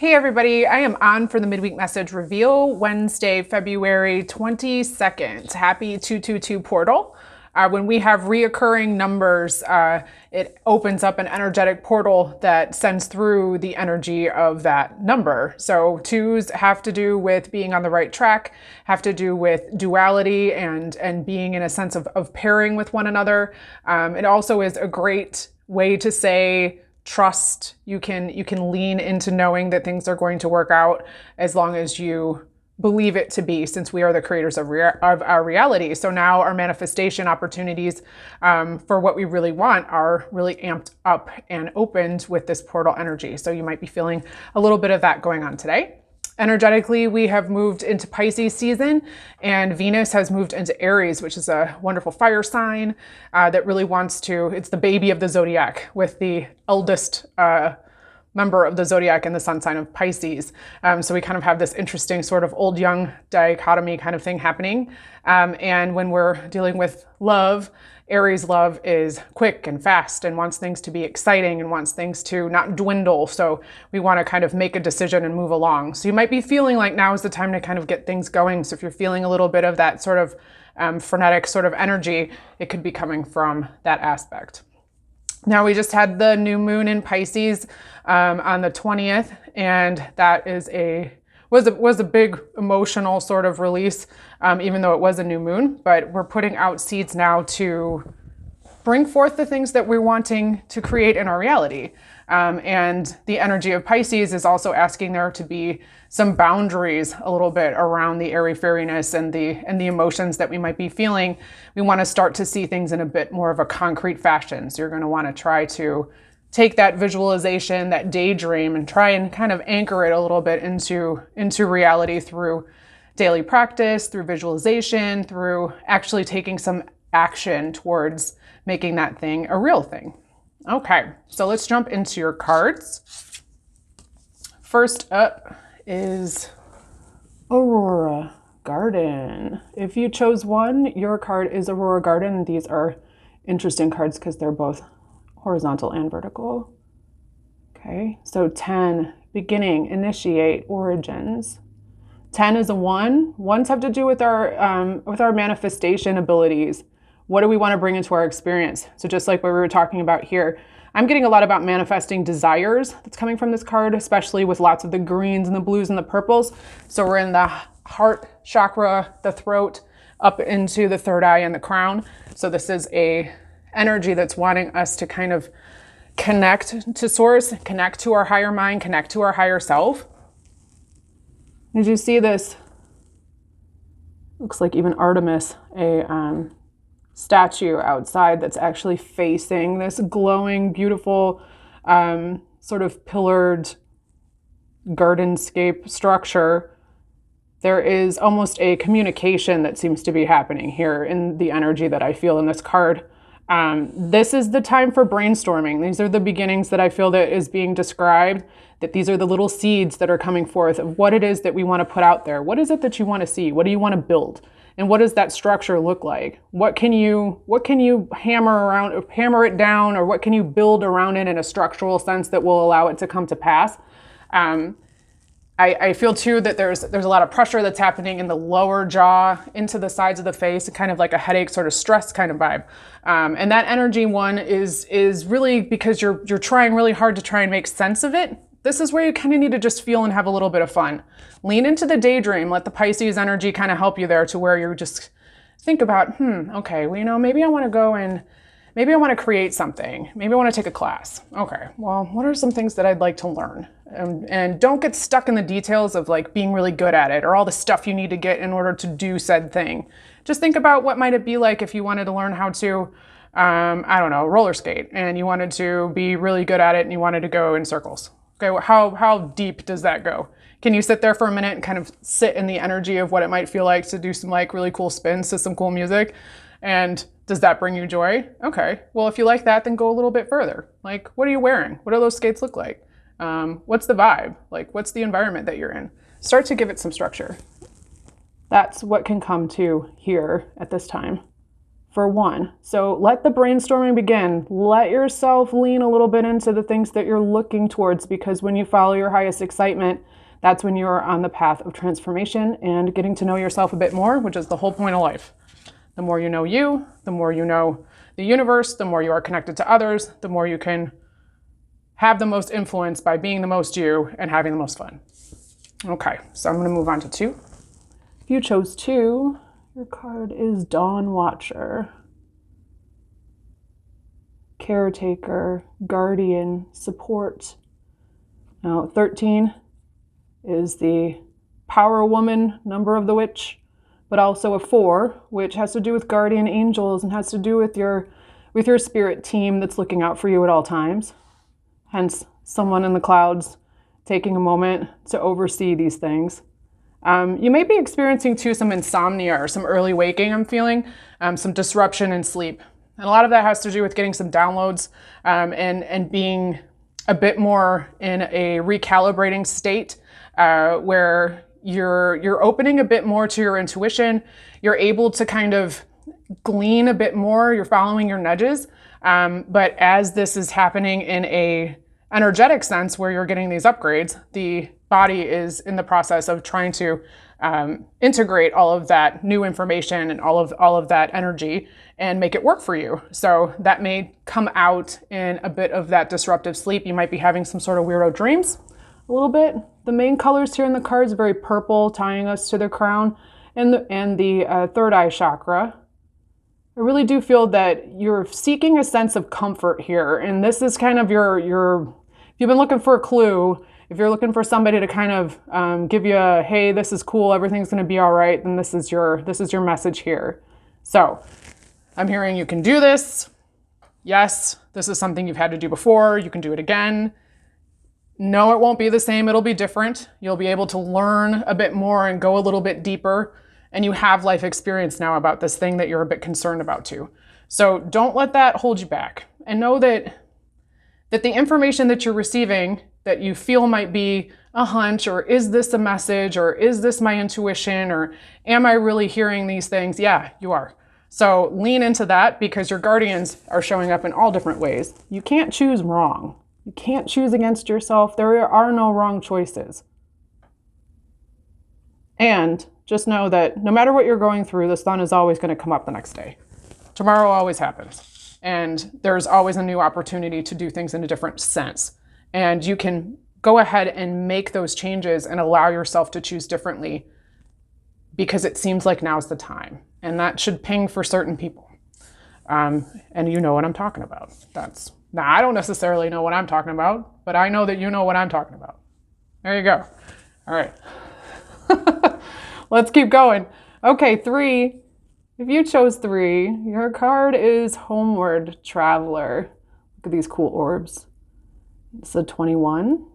Hey everybody, I am on for the midweek message reveal Wednesday, February 22nd. Happy 222 portal. When we have reoccurring numbers, it opens up an energetic portal that sends through the energy of that number. So twos have to do with being on the right track, have to do with duality and being in a sense of pairing with one another. It also is a great way to say, trust. You can lean into knowing that things are going to work out as long as you believe it to be, since we are the creators of our reality. So now our manifestation opportunities for what we really want are really amped up and opened with this portal energy. So you might be feeling a little bit of that going on today. Energetically, we have moved into Pisces season, and Venus has moved into Aries, which is a wonderful fire sign that really wants to, it's the baby of the zodiac with the eldest member of the zodiac in the sun sign of Pisces. So we kind of have this interesting sort of old young dichotomy kind of thing happening. And when we're dealing with love, Aries love is quick and fast and wants things to be exciting and wants things to not dwindle. So we want to kind of make a decision and move along. So you might be feeling like now is the time to kind of get things going. So if you're feeling a little bit of that sort of frenetic sort of energy, it could be coming from that aspect. Now we just had the new moon in Pisces on the 20th, and that was a big emotional sort of release, even though it was a new moon. But we're putting out seeds now to bring forth the things that we're wanting to create in our reality. And the energy of Pisces is also asking there to be some boundaries a little bit around the airy-fairiness and the emotions that we might be feeling. We want to start to see things in a bit more of a concrete fashion. So you're going to want to try to take that visualization, that daydream, and try and kind of anchor it a little bit into reality through daily practice, through visualization, through actually taking some action towards making that thing a real thing. Okay, so let's jump into your cards. First up is Aurora Garden. If you chose one, your card is Aurora Garden. These are interesting cards because they're both horizontal and vertical. Okay, so 10, beginning, initiate, origins. 10 is a 1. Ones have to do with our manifestation abilities. What do we want to bring into our experience? So just like what we were talking about here, I'm getting a lot about manifesting desires that's coming from this card, especially with lots of the greens and the blues and the purples. So we're in the heart chakra, the throat, up into the third eye and the crown. So this is a energy that's wanting us to kind of connect to source, connect to our higher mind, connect to our higher self. Did you see this? Looks like even Artemis, a statue outside that's actually facing this glowing, beautiful, sort of pillared gardenscape structure. There is almost a communication that seems to be happening here in the energy that I feel in this card. This is the time for brainstorming. These are the beginnings that I feel that is being described, that these are the little seeds that are coming forth of what it is that we want to put out there. What is it that you want to see? What do you want to build? And what does that structure look like? What can you hammer it down, or what can you build around it in a structural sense that will allow it to come to pass? I feel too that there's a lot of pressure that's happening in the lower jaw into the sides of the face, kind of like a headache, sort of stress kind of vibe. And that energy one is really because you're trying really hard to try and make sense of it. This is where you kind of need to just feel and have a little bit of fun. Lean into the daydream. Let the Pisces energy kind of help you there to where you just think about, okay, well, maybe I want to go and maybe I want to create something. Maybe I want to take a class. Okay, well, what are some things that I'd like to learn? And don't get stuck in the details of like being really good at it or all the stuff you need to get in order to do said thing. Just think about what might it be like if you wanted to learn how to, roller skate, and you wanted to be really good at it and you wanted to go in circles. Okay, well, how deep does that go? Can you sit there for a minute and kind of sit in the energy of what it might feel like to do some like really cool spins to some cool music? And does that bring you joy? Okay, well, if you like that, then go a little bit further. Like, what are you wearing? What do those skates look like? What's the vibe? Like, what's the environment that you're in? Start to give it some structure. That's what can come to here at this time for 1. So let the brainstorming begin. Let yourself lean a little bit into the things that you're looking towards, because when you follow your highest excitement, that's when you're on the path of transformation and getting to know yourself a bit more, which is the whole point of life. The more you know you, the more you know the universe, the more you are connected to others, the more you can have the most influence by being the most you and having the most fun. Okay, so I'm going to move on to 2. If you chose 2, your card is Dawn Watcher. Caretaker, guardian, support. Now 13 is the power woman, number of the witch, but also a 4, which has to do with guardian angels and has to do with your spirit team that's looking out for you at all times. Hence, someone in the clouds taking a moment to oversee these things. You may be experiencing too some insomnia or some early waking, I'm feeling, some disruption in sleep. And a lot of that has to do with getting some downloads and being a bit more in a recalibrating state where you're opening a bit more to your intuition. You're able to kind of glean a bit more. You're following your nudges. But as this is happening in a energetic sense where you're getting these upgrades, the body is in the process of trying to integrate all of that new information and all of that energy and make it work for you. So that may come out in a bit of that disruptive sleep. You might be having some sort of weirdo dreams a little bit. The main colors here in the cards, very purple, tying us to the crown and the third eye chakra. I really do feel that you're seeking a sense of comfort here. And this is kind of your if you've been looking for a clue, if you're looking for somebody to kind of give you a, hey, this is cool, everything's going to be all right, then this is your message here. So I'm hearing you can do this. Yes, this is something you've had to do before. You can do it again. No, it won't be the same. It'll be different. You'll be able to learn a bit more and go a little bit deeper. And you have life experience now about this thing that you're a bit concerned about too. So don't let that hold you back. And know that the information that you're receiving that you feel might be a hunch, or is this a message, or is this my intuition, or am I really hearing these things? Yeah, you are. So lean into that, because your guardians are showing up in all different ways. You can't choose wrong. You can't choose against yourself. There are no wrong choices. And just know that no matter what you're going through, the sun is always going to come up the next day. Tomorrow always happens. And there's always a new opportunity to do things in a different sense. And you can go ahead and make those changes and allow yourself to choose differently, because it seems like now's the time. And that should ping for certain people. And you know what I'm talking about. Now, I don't necessarily know what I'm talking about, but I know that you know what I'm talking about. There you go. All right. Let's keep going. Okay, 3. If you chose 3, your card is Homeward Traveler. Look at these cool orbs. It's a 21.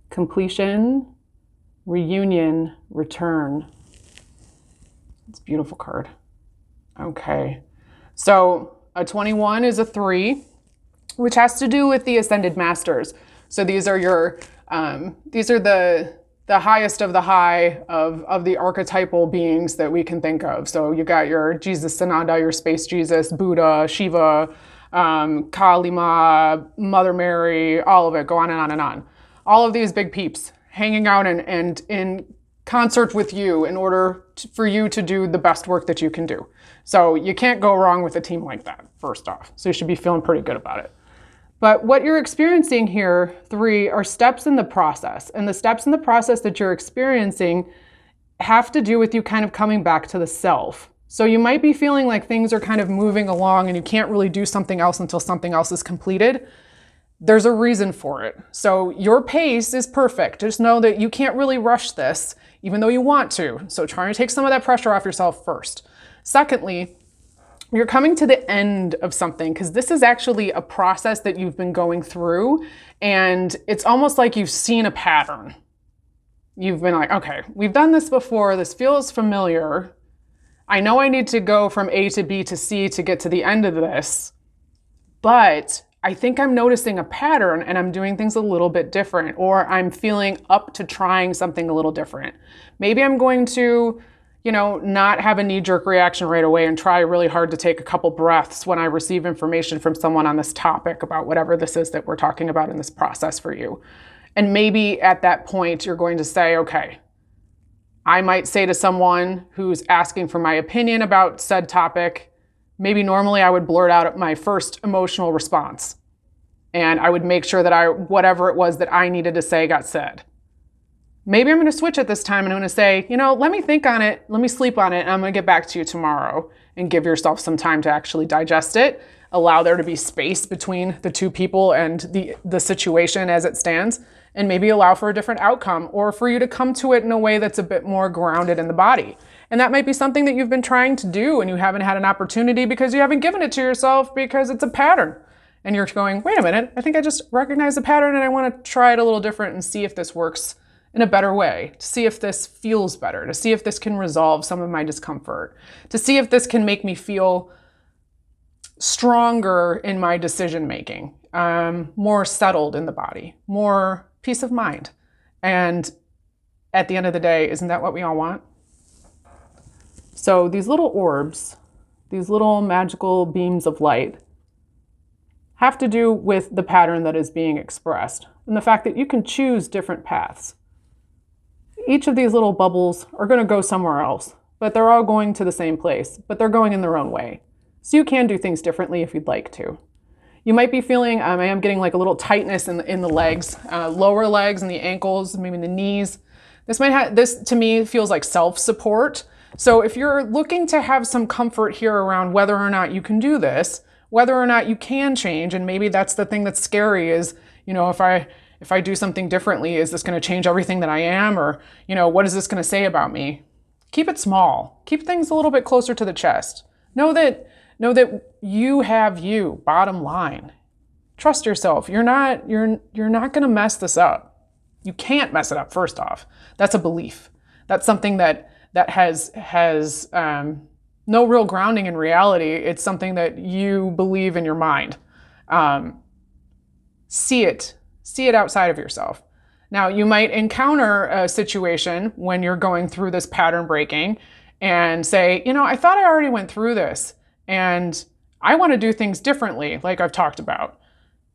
Completion, reunion, return. It's a beautiful card. Okay. So a 21 is a 3, which has to do with the Ascended Masters. So these are your, these are the highest of the high of the archetypal beings that we can think of. So you got your Jesus Sananda, your space Jesus, Buddha, Shiva, Kali Ma, Mother Mary, all of it, go on and on and on. All of these big peeps hanging out and in concert with you in order for you to do the best work that you can do. So you can't go wrong with a team like that, first off. So you should be feeling pretty good about it. But what you're experiencing here, 3, are steps in the process. And the steps in the process that you're experiencing have to do with you kind of coming back to the self. So you might be feeling like things are kind of moving along and you can't really do something else until something else is completed. There's a reason for it. So your pace is perfect. Just know that you can't really rush this, even though you want to. So try to take some of that pressure off yourself first. Secondly, you're coming to the end of something, because this is actually a process that you've been going through, and it's almost like you've seen a pattern. You've been like, okay, we've done this before. This feels familiar. I know I need to go from A to B to C to get to the end of this, but I think I'm noticing a pattern and I'm doing things a little bit different, or I'm feeling up to trying something a little different. Maybe I'm going to, not have a knee-jerk reaction right away and try really hard to take a couple breaths when I receive information from someone on this topic about whatever this is that we're talking about in this process for you. And maybe at that point, you're going to say, okay, I might say to someone who's asking for my opinion about said topic, maybe normally I would blurt out my first emotional response. And I would make sure that whatever it was that I needed to say got said. Maybe I'm going to switch at this time and I'm going to say, let me think on it, let me sleep on it, and I'm going to get back to you tomorrow, and give yourself some time to actually digest it. Allow there to be space between the two people and the situation as it stands, and maybe allow for a different outcome, or for you to come to it in a way that's a bit more grounded in the body. And that might be something that you've been trying to do and you haven't had an opportunity because you haven't given it to yourself because it's a pattern. And you're going, wait a minute, I think I just recognize the pattern and I want to try it a little different and see if this works in a better way, to see if this feels better, to see if this can resolve some of my discomfort, to see if this can make me feel stronger in my decision making, more settled in the body, more peace of mind. And at the end of the day, isn't that what we all want? So these little orbs, these little magical beams of light, have to do with the pattern that is being expressed and the fact that you can choose different paths. Each of these little bubbles are going to go somewhere else, but they're all going to the same place, but they're going in their own way. So you can do things differently if you'd like to. You might be feeling, I am getting like a little tightness in the legs, lower legs and the ankles, maybe the knees. This to me feels like self-support. So if you're looking to have some comfort here around whether or not you can do this, whether or not you can change, and maybe that's the thing that's scary is, if I do something differently, is this going to change everything that I am? Or, what is this going to say about me? Keep it small. Keep things a little bit closer to the chest. Know that you have you, bottom line. Trust yourself. You're not going to mess this up. You can't mess it up, first off. That's a belief. That's something that has no real grounding in reality. It's something that you believe in your mind. See it outside of yourself. Now, you might encounter a situation when you're going through this pattern breaking and say, I thought I already went through this and I want to do things differently, like I've talked about.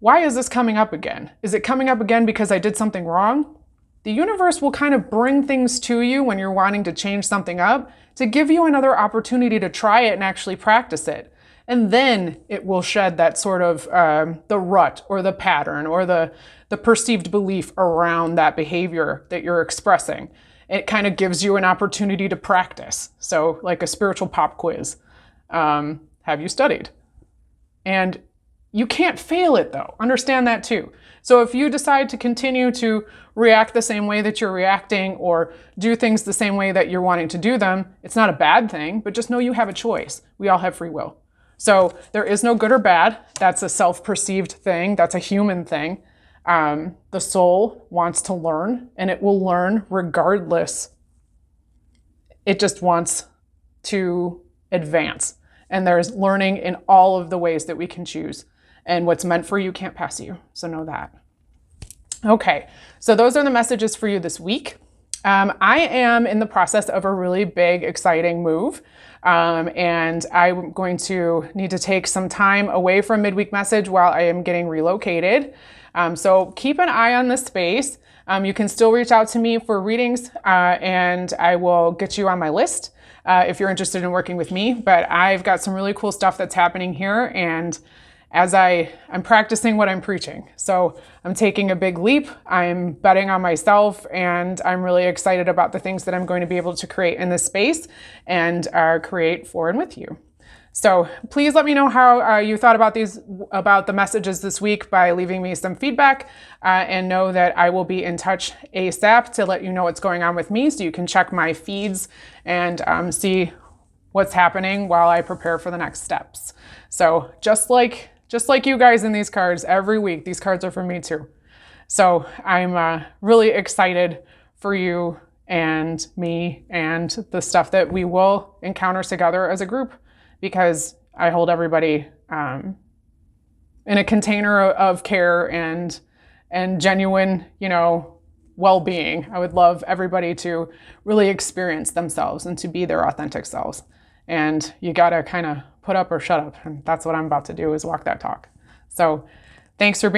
Why is this coming up again? Is it coming up again because I did something wrong? The universe will kind of bring things to you when you're wanting to change something up to give you another opportunity to try it and actually practice it. And then it will shed that sort of the rut or the pattern or the perceived belief around that behavior that you're expressing. It kind of gives you an opportunity to practice. So like a spiritual pop quiz. Have you studied? And you can't fail it though. Understand that too. So if you decide to continue to react the same way that you're reacting or do things the same way that you're wanting to do them, it's not a bad thing, but just know you have a choice. We all have free will. So there is no good or bad. That's a self-perceived thing. That's a human thing. The soul wants to learn, and it will learn regardless. It just wants to advance. And there's learning in all of the ways that we can choose. And what's meant for you can't pass you. So know that. Okay, so those are the messages for you this week. I am in the process of a really big, exciting move. And I'm going to need to take some time away from Midweek Message while I am getting relocated. So keep an eye on this space. You can still reach out to me for readings, and I will get you on my list if you're interested in working with me. But I've got some really cool stuff that's happening here, and as I'm practicing what I'm preaching. So I'm taking a big leap. I'm betting on myself, and I'm really excited about the things that I'm going to be able to create in this space and create for and with you. So please let me know how you thought about the messages this week by leaving me some feedback, and know that I will be in touch ASAP to let you know what's going on with me, so you can check my feeds and see what's happening while I prepare for the next steps. So just like you guys in these cards, every week, these cards are for me too. So I'm really excited for you and me and the stuff that we will encounter together as a group, because I hold everybody in a container of care and genuine, well-being. I would love everybody to really experience themselves and to be their authentic selves. And you got to kind of put up or shut up. And that's what I'm about to do, is walk that talk. So thanks for being